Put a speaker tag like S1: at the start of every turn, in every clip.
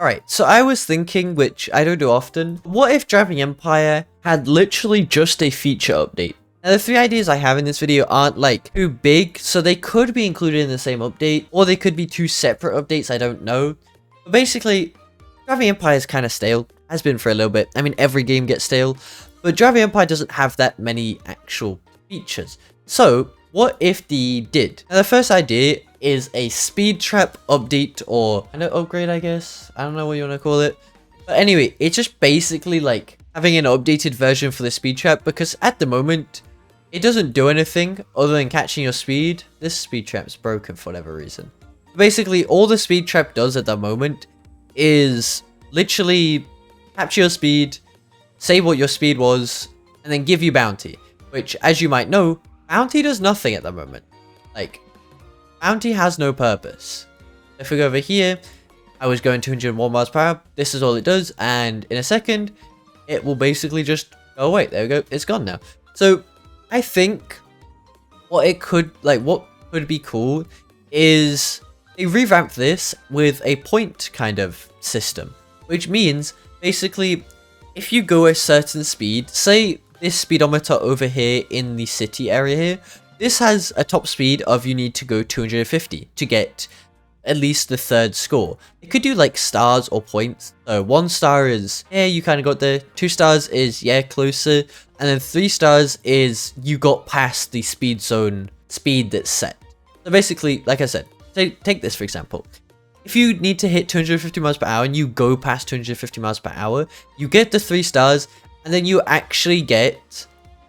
S1: Alright, so I was thinking, which I don't do often, what if DrivingEmpire had literally just a feature update? Now the 3 ideas I have in this video aren't like too big, so they could be included in the same update, or they could be 2 separate updates, I don't know. But basically, DrivingEmpire is kind of stale, has been for a little bit. I mean, every game gets stale, but DrivingEmpire doesn't have that many actual features. So, what if they did? Now the first idea is a speed trap update or an upgrade, I guess. I don't know what you want to call it. But anyway, it's just basically like having an updated version for the speed trap, because at the moment, it doesn't do anything other than catching your speed. This speed trap's broken for whatever reason. Basically, all the speed trap does at the moment is literally capture your speed, say what your speed was, and then give you bounty. Which, as you might know, bounty does nothing at the moment. Like, bounty has no purpose. If we go over here, I was going 201 miles per hour. This is all it does, and in a second, it will basically just go away. There we go. It's gone now. So, I think what could be cool is they revamp this with a point kind of system, which means basically if you go a certain speed, say this speedometer over here in the city area here, this has a top speed of you need to go 250 to get at least the 3rd score. It could do like stars or points. So 1 star is, yeah, you kind of got there. 2 stars is, yeah, closer. And then 3 stars is you got past the speed zone speed that's set. So basically, like I said, take this for example. If you need to hit 250 miles per hour and you go past 250 miles per hour, you get the 3 stars, and then you actually get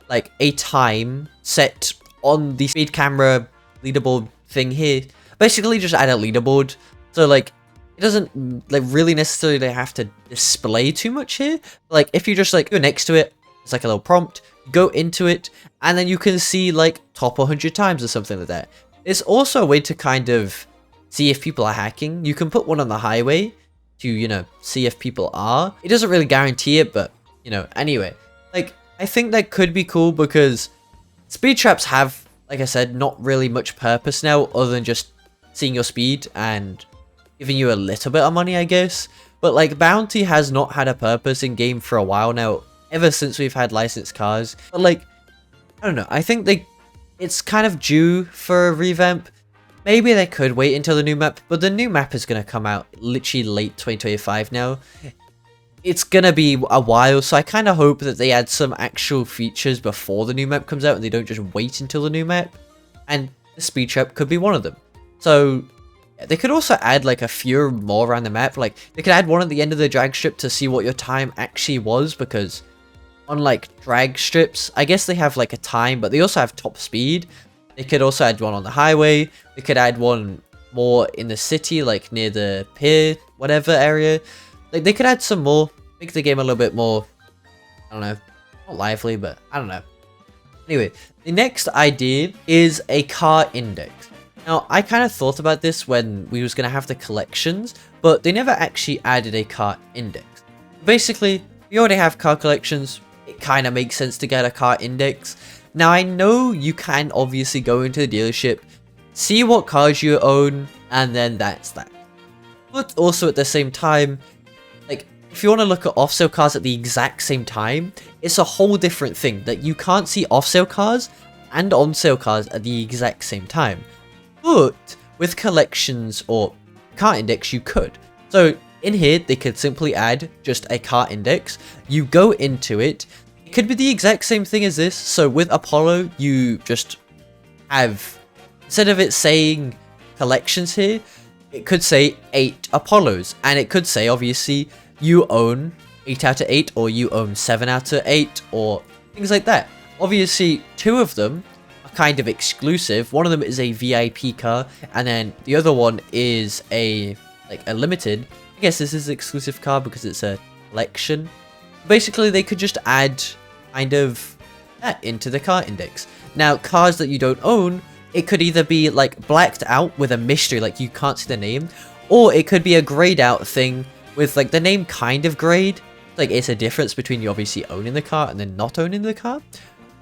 S1: like a time set on the speed camera leaderboard thing here. Basically just add a leaderboard, so like it doesn't like really necessarily have to display too much here. Like if you just like go next to it, it's like a little prompt, go into it, and then you can see like top 100 times or something like that. It's also a way to kind of see if people are hacking. You can put one on the highway to, you know, see if people are. It doesn't really guarantee it, but you know, anyway, like I think that could be cool because speed traps have, like I said, not really much purpose now other than just seeing your speed and giving you a little bit of money, I guess. But like bounty has not had a purpose in game for a while now, ever since we've had licensed cars. But like, I don't know, I think it's kind of due for a revamp. Maybe they could wait until the new map, but the new map is going to come out literally late 2025 now. It's going to be a while, so I kind of hope that they add some actual features before the new map comes out and they don't just wait until the new map. And the speed trap could be one of them. So they could also add like a few more around the map. Like they could add one at the end of the drag strip to see what your time actually was, because on like drag strips, I guess they have like a time, but they also have top speed. They could also add one on the highway. They could add one more in the city, like near the pier, whatever area. Like they could add some more, make the game a little bit more, I don't know, not lively, but I don't know. Anyway, the next idea is a car index. Now, I kind of thought about this when we was going to have the collections, but they never actually added a car index. Basically, we already have car collections. It kind of makes sense to get a car index. Now, I know you can obviously go into the dealership, see what cars you own, and then that's that. But also at the same time, like, if you want to look at off-sale cars at the exact same time, it's a whole different thing. That you can't see off-sale cars and on-sale cars at the exact same time. But with collections or car index, you could. So in here, they could simply add just a car index. You go into it. It could be the exact same thing as this. So with Apollo, you just have, instead of it saying collections here, it could say 8 Apollos. And it could say, obviously, you own 8 out of 8, or you own 7 out of 8, or things like that. Obviously, 2 of them are kind of exclusive. One of them is a VIP car, and then the other one is a limited. I guess this is an exclusive car because it's a collection. Basically, they could just add kind of that into the car index. Now, cars that you don't own, it could either be like blacked out with a mystery, like you can't see the name, or it could be a grayed out thing with like the name kind of grayed. Like it's a difference between you obviously owning the car and then not owning the car.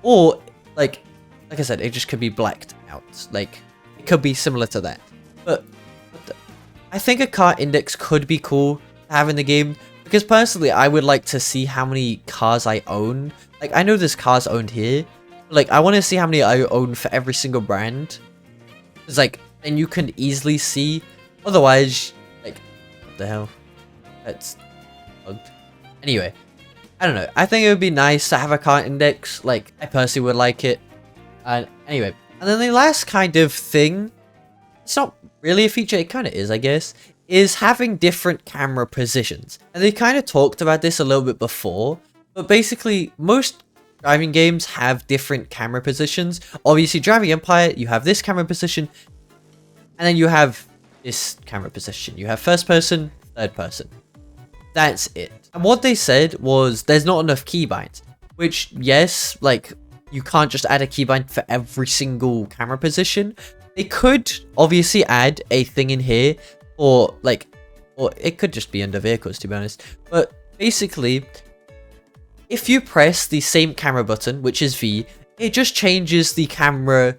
S1: Or like I said, it just could be blacked out. Like it could be similar to that. But I think a car index could be cool to have in the game. Because personally, I would like to see how many cars I own. Like, I know there's cars owned here. But, like, I want to see how many I own for every single brand. It's like, and you can easily see. Otherwise, like, what the hell? That's bugged. Anyway, I don't know. I think it would be nice to have a car index. Like, I personally would like it. And anyway, and then the last kind of thing, it's not really a feature, it kind of is, I guess, is having different camera positions. And they kind of talked about this a little bit before, but basically most driving games have different camera positions. Obviously, Driving Empire, you have this camera position, and then you have this camera position. You have first person, third person. That's it. And what they said was there's not enough keybinds, which, yes, like, you can't just add a keybind for every single camera position. They could obviously add a thing in here, or like, or it could just be under vehicles, to be honest. But basically, if you press the same camera button, which is V, it just changes the camera,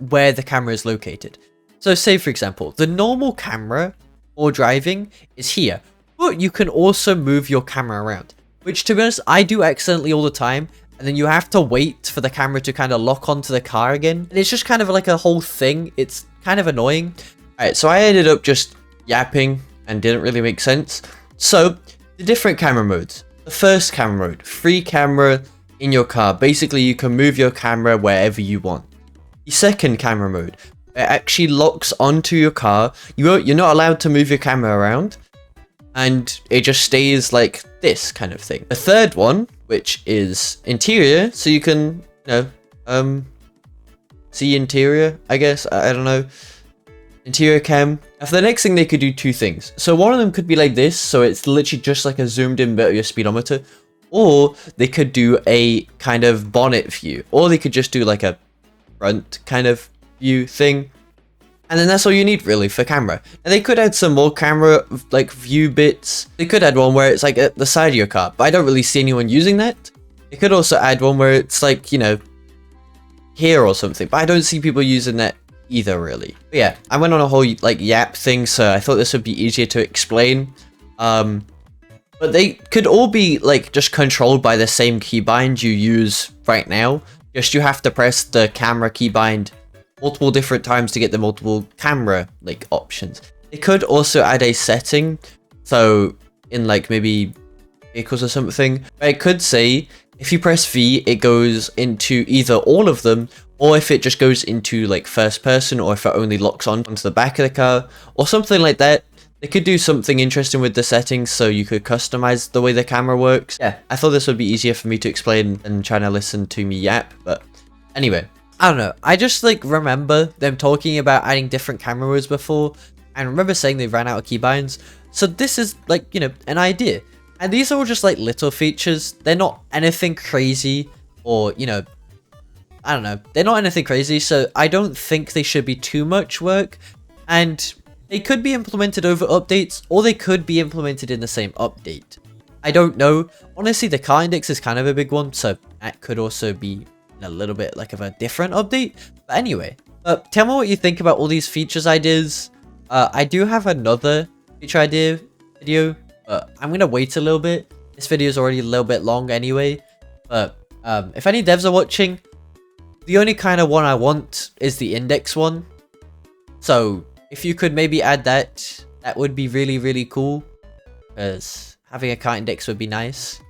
S1: where the camera is located. So say, for example, the normal camera for driving is here, but you can also move your camera around, which, to be honest, I do accidentally all the time. And then you have to wait for the camera to kind of lock onto the car again. And it's just kind of like a whole thing. It's kind of annoying. Alright, so I ended up just yapping and didn't really make sense. So, the different camera modes. The first camera mode, free camera in your car. Basically, you can move your camera wherever you want. The second camera mode, it actually locks onto your car. You're not allowed to move your camera around. And it just stays like this kind of thing. The third one, which is interior, so you can, you know, see interior, I guess, I don't know, interior cam. Now for the next thing, they could do two things. So one of them could be like this, so it's literally just like a zoomed in bit of your speedometer, or they could do a kind of bonnet view, or they could just do like a front kind of view thing. And then that's all you need really for camera. And they could add some more camera like view bits. They could add one where it's like at the side of your car, but I don't really see anyone using that. They could also add one where it's like, you know, here or something, but I don't see people using that either really. But yeah, I went on a whole like yap thing, so I thought this would be easier to explain. But they could all be like just controlled by the same keybind you use right now. Just you have to press the camera keybind multiple different times to get the multiple camera like options. They could also add a setting, so in like maybe vehicles or something, it could say if you press V, it goes into either all of them, or if it just goes into like first person, or if it only locks onto the back of the car, or something like that. They could do something interesting with the settings, so you could customize the way the camera works. Yeah, I thought this would be easier for me to explain than trying to listen to me yap, but anyway. I don't know, I just like remember them talking about adding different camera modes before, and remember saying they ran out of keybinds. So this is like, you know, an idea. And these are all just like little features. They're not anything crazy, or, you know, I don't know. They're not anything crazy, so I don't think they should be too much work. And they could be implemented over updates, or they could be implemented in the same update. I don't know. Honestly, the car index is kind of a big one, so that could also be a little bit like of a different update. But anyway, tell me what you think about all these features ideas. I do have another feature idea video, but I'm gonna wait a little bit. This video is already a little bit long anyway. But if any devs are watching, the only kind of one I want is the index one. So if you could maybe add that, that would be really, really cool, because having a car index would be nice.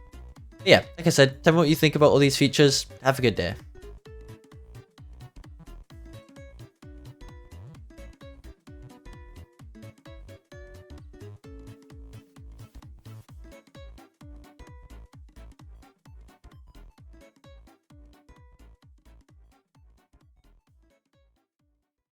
S1: But yeah, like I said, tell me what you think about all these features. Have a good day.